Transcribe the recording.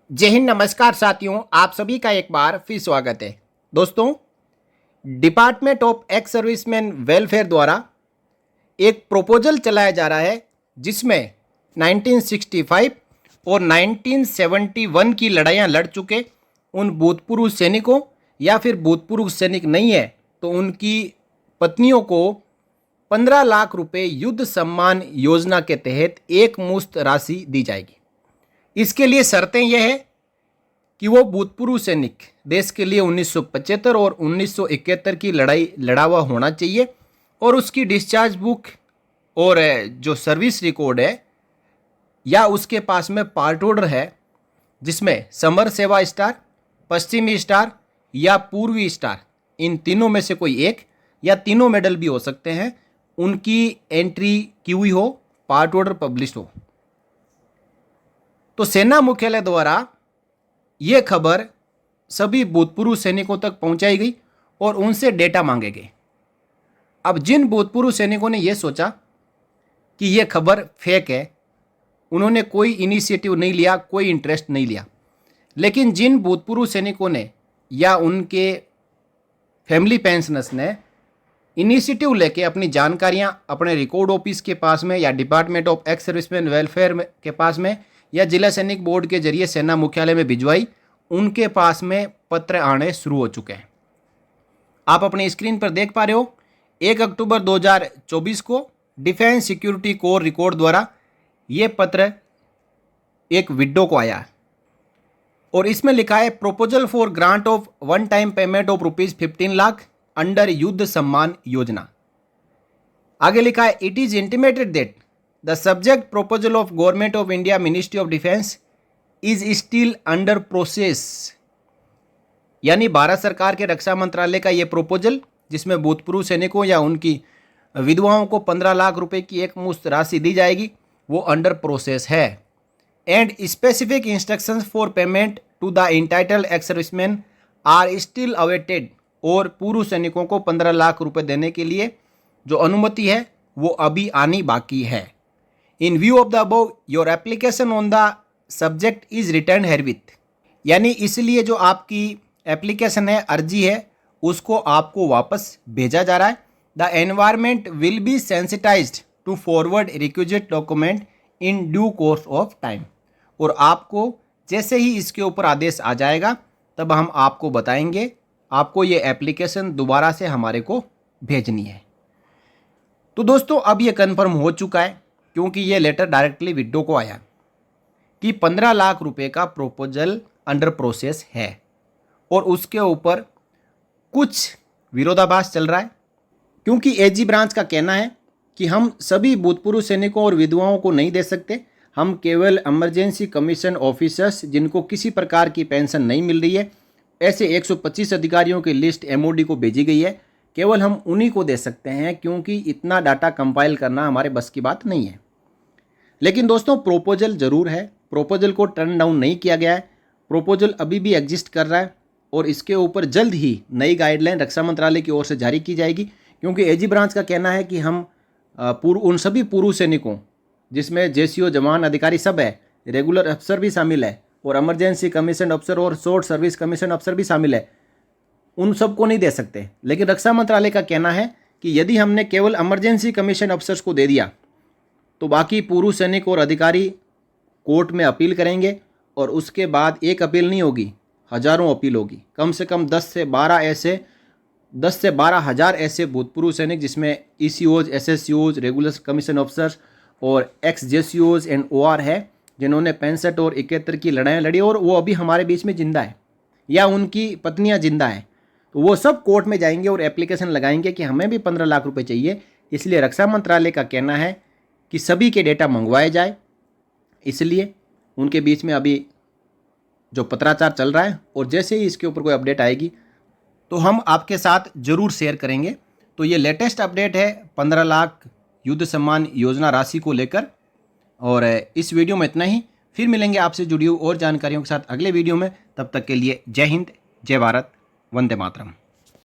जय हिंद, नमस्कार साथियों, आप सभी का एक बार फिर स्वागत है। दोस्तों, department of ex serviceman welfare द्वारा एक प्रपोजल चलाया जा रहा है जिसमें 1965 और 1971 की लड़ाइयाँ लड़ चुके उन भूतपूर्व सैनिकों या फिर भूतपूर्व सैनिक नहीं है तो उनकी पत्नियों को 15 लाख रुपए युद्ध सम्मान योजना के तहत एक मुश्त राशि दी जाएगी। इसके लिए शर्तें यह है कि वो भूतपूर्व सैनिक देश के लिए 1975 और 1971 की लड़ाई लड़ा हुआ होना चाहिए और उसकी डिस्चार्ज बुक और जो सर्विस रिकॉर्ड है या उसके पास में पार्ट ऑर्डर है जिसमें समर सेवा स्टार, पश्चिमी स्टार या पूर्वी स्टार, इन तीनों में से कोई एक या तीनों मेडल भी हो सकते हैं, उनकी एंट्री की हुई हो, पार्ट ऑर्डर पब्लिश हो। तो सेना मुख्यालय द्वारा ये खबर सभी भूतपूर्व सैनिकों तक पहुंचाई गई और उनसे डेटा मांगे गए। अब जिन भूतपूर्व सैनिकों ने यह सोचा कि यह खबर फेक है, उन्होंने कोई इनिशिएटिव नहीं लिया, कोई इंटरेस्ट नहीं लिया। लेकिन जिन भूतपूर्व सैनिकों ने या उनके फैमिली पेंशनर्स ने इनिशिएटिव लेके अपनी जानकारियां अपने रिकॉर्ड ऑफिस के पास में या department of ex serviceman welfare के पास में या जिला सैनिक बोर्ड के जरिए सेना मुख्यालय में भिजवाई, उनके पास में पत्र आने शुरू हो चुके हैं। आप अपनी स्क्रीन पर देख पा रहे हो, 1 अक्टूबर 2024 को डिफेंस सिक्योरिटी कोर रिकॉर्ड द्वारा ये पत्र एक विडो को आया है और इसमें लिखा है proposal for grant of one time payment of ₹15 lakh under युद्ध सम्मान योजना। आगे लिखा है it is intimated that the subject proposal of government of India ministry of defence is still under process. यानी भारत सरकार के रक्षा मंत्रालय का यह प्रपोजल जिसमें भूतपूर्व सैनिकों या उनकी विधवाओं को 15 लाख रुपए की एक मुश्त राशि दी जाएगी, वो अंडर प्रोसेस है। And specific instructions for payment to the entitled ex servicemen are still awaited. और पूर्व सैनिकों को 15 लाख रुपए देने के लिए जो अनुमति है वो अभी आनी बाकी है। In view of the above your application on the subject is return herewith. यानी इसलिए जो आपकी एप्लीकेशन है, अर्जी है, उसको आपको वापस भेजा जा रहा है। The environment will be sensitised to forward requisite document in due course of time. और आपको जैसे ही इसके ऊपर आदेश आ जाएगा तब हम आपको बताएंगे, आपको ये एप्लीकेशन दोबारा से हमारे को भेजनी है। तो दोस्तों, अब ये कन्फर्म हो चुका है क्योंकि ये लेटर डायरेक्टली विडो को आया कि 15 लाख रुपए का प्रपोजल अंडर प्रोसेस है और उसके ऊपर कुछ विरोधाभास चल रहा है क्योंकि एजी ब्रांच का कहना है कि हम सभी भूतपूर्व सैनिकों और विधवाओं को नहीं दे सकते, हम केवल इमरजेंसी कमीशन ऑफिसर्स जिनको किसी प्रकार की पेंशन नहीं मिल रही है, ऐसे 125 अधिकारियों की लिस्ट एमओडी को भेजी गई है, केवल हम उन्हीं को दे सकते हैं क्योंकि इतना डाटा कंपाइल करना हमारे बस की बात नहीं है। लेकिन दोस्तों, प्रोपोजल ज़रूर है, प्रोपोजल को टर्न डाउन नहीं किया गया है, प्रोपोजल अभी भी एग्जिस्ट कर रहा है और इसके ऊपर जल्द ही नई गाइडलाइन रक्षा मंत्रालय की ओर से जारी की जाएगी क्योंकि एजी ब्रांच का कहना है कि हम उन सभी पूर्व सैनिकों जिसमें जेसीओ जवान अधिकारी सब है, रेगुलर अफसर भी शामिल है और इमरजेंसी कमीशन अफसर और शॉर्ट सर्विस कमीशन अफसर भी शामिल है, उन सबको नहीं दे सकते। लेकिन रक्षा मंत्रालय का कहना है कि यदि हमने केवल इमरजेंसी कमीशन अफसर्स को दे दिया तो बाकी पूर्व सैनिक और अधिकारी कोर्ट में अपील करेंगे और उसके बाद एक अपील नहीं होगी, हजारों अपील होगी। कम से कम 10 से 12 हज़ार ऐसे भूतपूर्व सैनिक जिसमें ईसीओज, एसएससीओज, रेगुलर कमीशन अफसर्स और एक्स जेसीओज एंड ओआर है जिन्होंने 65 और 71 की लड़ाइयाँ लड़ी और वो अभी हमारे बीच में जिंदा है या उनकी पत्नियां जिंदा हैं, तो वो सब कोर्ट में जाएंगे और एप्लीकेशन लगाएंगे कि हमें भी 15 लाख रुपए चाहिए। इसलिए रक्षा मंत्रालय का कहना है कि सभी के डेटा मंगवाए जाए। इसलिए उनके बीच में अभी जो पत्राचार चल रहा है और जैसे ही इसके ऊपर कोई अपडेट आएगी तो हम आपके साथ ज़रूर शेयर करेंगे। तो ये लेटेस्ट अपडेट है 15 लाख युद्ध सम्मान योजना राशि को लेकर और इस वीडियो में इतना ही। फिर मिलेंगे आपसे जुड़ी हुई और जानकारियों के साथ अगले वीडियो में। तब तक के लिए जय हिंद, जय भारत, वंदे मातरम।